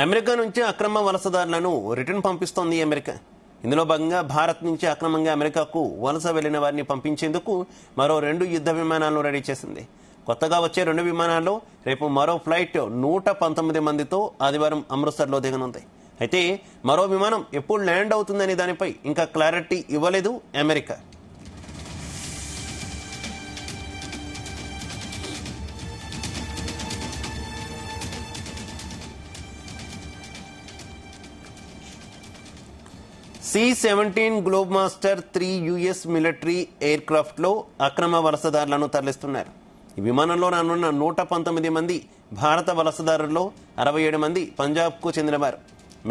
America నుంచి అక్రమ వలసదారులను return పంపిస్తోంది America. ఇందులో భాగంగా భారత్ నుంచి అక్రమంగా అమెరికాకు వలస వెళ్లిన వారిని పంపించేందుకు మరో 2 యుద్ధ విమానాలను రెడీ చేసింది. కొత్తగా వచ్చే 2 విమానాల్లో రేపు మరో ఫ్లైట్ 119 మందితో ఆదివారం అమృత్సర్లో దిగనుంది. అయితే మరో విమానం ఎప్పుడు ల్యాండ్ అవుతుందనే దానిపై ఇంకా క్లారిటీ ఇవ్వలేదు America. C-17 globe master 3 US military air craft లో అక్రమ వలసదారులను తరలిస్తున్నారు. ఈ విమానంలో రానున్న 119 మంది భారత వలసదారుల్లో 67 మంది పంజాబ్ కు చెందినవారు,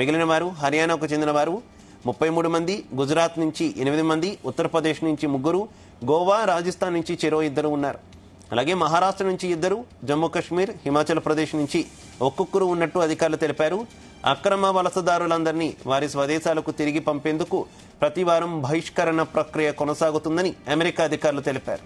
మిగిలిన వారు హర్యానాకు చెందినవారు. 33 మంది గుజరాత్ నుంచి 8 మంది, ఉత్తరప్రదేశ్ నుంచి 3, గోవా రాజస్థాన్ నుంచి చెరో 2 ఉన్నారు. అలాగే మహారాష్ట్ర నుంచి 2, జమ్మూ కాశ్మీర్ హిమాచల్ ప్రదేశ్ నుంచి ఒక్కొక్కరు ఉన్నట్టు అధికారులు తెలిపారు. అక్రమ వలసదారులందరినీ వారి స్వదేశాలకు తిరిగి పంపేందుకు ప్రతివారం బహిష్కరణ ప్రక్రియ కొనసాగుతుందని అమెరికా అధికారులు తెలిపారు.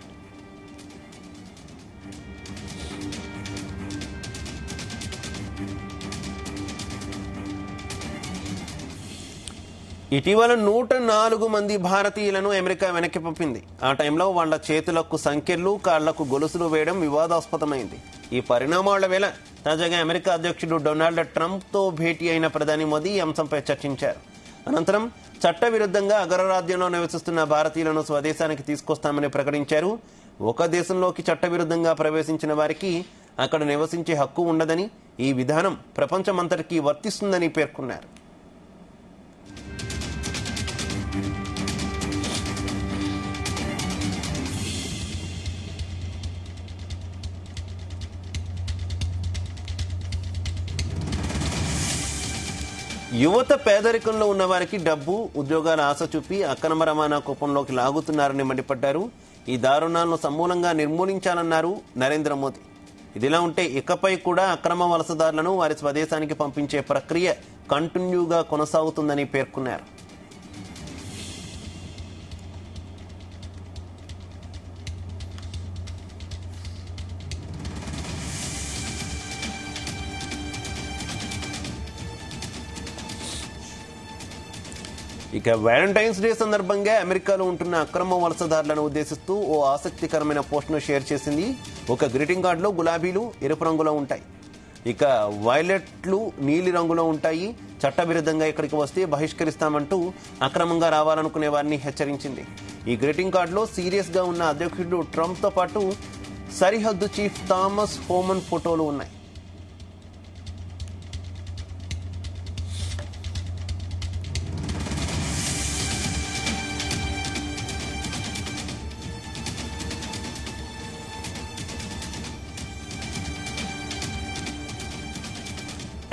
ఇటీవల 104 మంది భారతీయులను అమెరికా వెనక్కి పంపింది. ఆ టైంలో వాళ్ల చేతులకు సంకెళ్లు, కాళ్లకు గొలుసులు వేయడం వివాదాస్పదమైంది. ఈ పరిణామాల వేళ తాజాగా అమెరికా అధ్యక్షుడు డొనాల్డ్ ట్రంప్తో భేటీ అయిన ప్రధాని మోదీ ఈ అంశంపై చర్చించారు. అనంతరం చట్టవిరుద్ధంగా అగ్రరాజ్యంలో నివసిస్తున్న భారతీయులను స్వదేశానికి తీసుకొస్తామని ప్రకటించారు. ఒక దేశంలోకి చట్టవిరుద్ధంగా ప్రవేశించిన వారికి అక్కడ నివసించే హక్కు ఉండదని, ఈ విధానం ప్రపంచమంతటికీ వర్తిస్తుందని పేర్కొన్నారు. యువత పేదరికంలో ఉన్న వారికి డబ్బు, ఉద్యోగాల ఆశ చూపి అక్రమ రవాణా కూపంలోకి లాగుతున్నారని మండిపడ్డారు. ఈ దారుణాలను సమూలంగా నిర్మూలించాలన్నారు నరేంద్ర మోదీ. ఇదిలా ఉంటే ఇకపై కూడా అక్రమ వలసదారులను వారి స్వదేశానికి పంపించే ప్రక్రియ కంటిన్యూగా కొనసాగుతుందని పేర్కొన్నారు. ఇక వ్యాలంటైన్స్ డే సందర్భంగా అమెరికాలో ఉంటున్న అక్రమ వలసదారులను ఉద్దేశిస్తూ ఓ ఆసక్తికరమైన పోస్ట్ను షేర్ చేసింది. ఒక గ్రీటింగ్ కార్డులో గులాబీలు ఎరుపు రంగులో ఉంటాయి, ఇక వైలెట్లు నీలి రంగులో ఉంటాయి. చట్టవిరుద్ధంగా ఇక్కడికి వస్తే బహిష్కరిస్తామంటూ అక్రమంగా రావాలనుకునే వారిని హెచ్చరించింది. ఈ గ్రీటింగ్ కార్డులో సీరియస్ గా ఉన్న అధ్యక్షుడు ట్రంప్ తో పాటు సరిహద్దు చీఫ్ థామస్ హోమన్ ఫోటోలు ఉన్నాయి.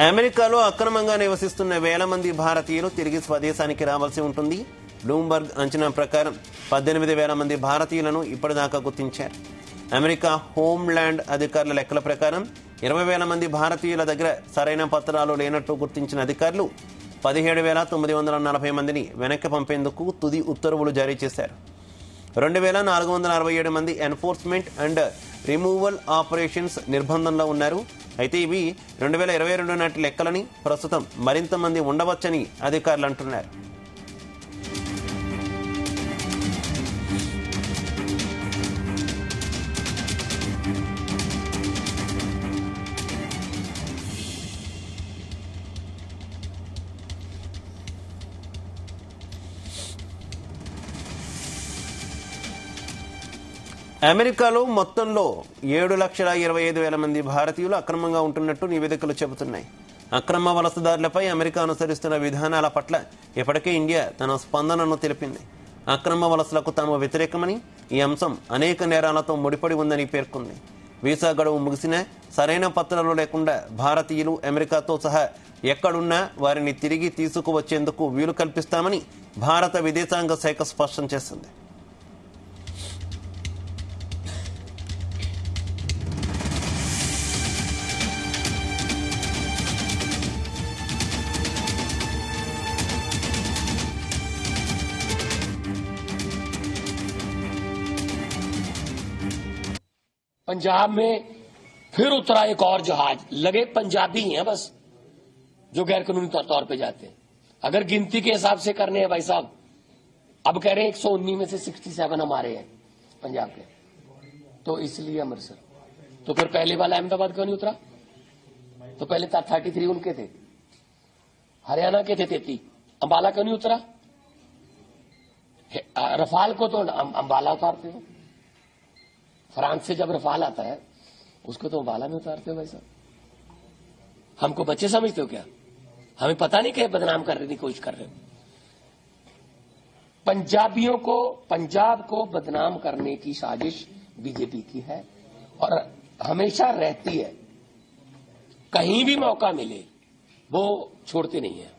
అమెరికాలో అక్రమంగా నివసిస్తున్న వేల మంది భారతీయులు తిరిగి స్వదేశానికి రావాల్సి ఉంటుంది. బ్లూంబర్గ్ అంచనా ప్రకారం 18,000 మంది భారతీయులను ఇప్పటిదాకా గుర్తించారు. అమెరికా హోంల్యాండ్ అధికారుల లెక్కల ప్రకారం 20,000 మంది భారతీయుల దగ్గర సరైన పత్రాలు లేనట్టు గుర్తించిన అధికారులు 17,940 మందిని వెనక్కి పంపేందుకు తుది ఉత్తర్వులు జారీ చేశారు. 2,467 మంది ఎన్ఫోర్స్మెంట్ అండ్ రిమూవల్ ఆపరేషన్స్ నిర్బంధంలో ఉన్నారు. అయితే ఇవి 2022 నాటి లెక్కలని, ప్రస్తుతం మరింత మంది ఉండవచ్చని అధికారులు అంటున్నారు. అమెరికాలో మొత్తంలో 7,25,000 మంది భారతీయులు అక్రమంగా ఉంటున్నట్టు నివేదికలు చెబుతున్నాయి. అక్రమ వలసదారులపై అమెరికా అనుసరిస్తున్న విధానాల పట్ల ఇప్పటికే ఇండియా తన స్పందనను తెలిపింది. అక్రమ వలసలకు తాము వ్యతిరేకమని, ఈ అంశం అనేక నేరాలతో ముడిపడి ఉందని పేర్కొంది. వీసా గడువు ముగిసినా సరైన పత్రాలు లేకుండా భారతీయులు అమెరికాతో సహా ఎక్కడున్నా వారిని తిరిగి తీసుకువచ్చేందుకు వీలు కల్పిస్తామని భారత విదేశాంగ శాఖ స్పష్టం చేసింది. पंजाब में फिर उतरा एक और जहाज, लगे पंजाबी हैं बस, जो गैर कानूनी तौर पे जाते हैं। अगर गिनती के हिसाब से करने हैं भाई साहब, अब कह रहे हैं 119 में से 67 हमारे हैं पंजाब के, तो इसलिए अमृतसर। तो फिर पहले वाला अहमदाबाद क्यों नहीं उतरा? तो पहले 33 उनके थे, हरियाणा के थे 33, अंबाला क्यों नहीं उतरा? रफाल को तो अंबाला उतारते हो, फ्रांस से जब रफाल आता है उसको तो अंबाला में उतारते हो भाई साहब। हमको बच्चे समझते हो क्या? हमें पता नहीं क्या बदनाम करने की कोशिश कर रहे हो। पंजाबियों को, पंजाब को बदनाम करने की साजिश बीजेपी की है और हमेशा रहती है। कहीं भी मौका मिले वो छोड़ते नहीं है।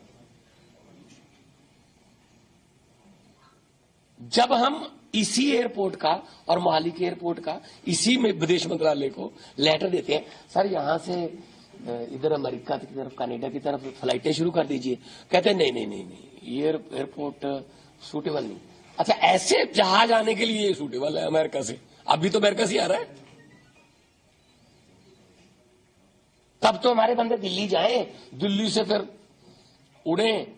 जब हम इसी एयरपोर्ट का और मोहाली के एयरपोर्ट का इसी में विदेश मंत्रालय को लेटर देते हैं, सर यहां से इधर अमेरिका की तरफ, कनाडा की तरफ फ्लाइटें शुरू कर दीजिए, कहते हैं नहीं नहीं नहीं नहीं, ये एयरपोर्ट सूटेबल नहीं। अच्छा, ऐसे जहाज आने के लिए सूटेबल है अमेरिका से, अभी तो अमेरिका से आ रहा है, तब तो हमारे बंदे दिल्ली जाएं, दिल्ली से फिर उड़े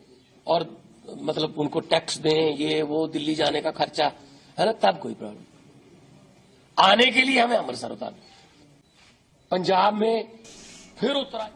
और मतलब उनको टैक्स दें, ये वो दिल्ली जाने का खर्चा है ना, तब कोई प्रॉब्लम। आने के लिए हमें अमृतसर उतार, पंजाब में फिर उतरा।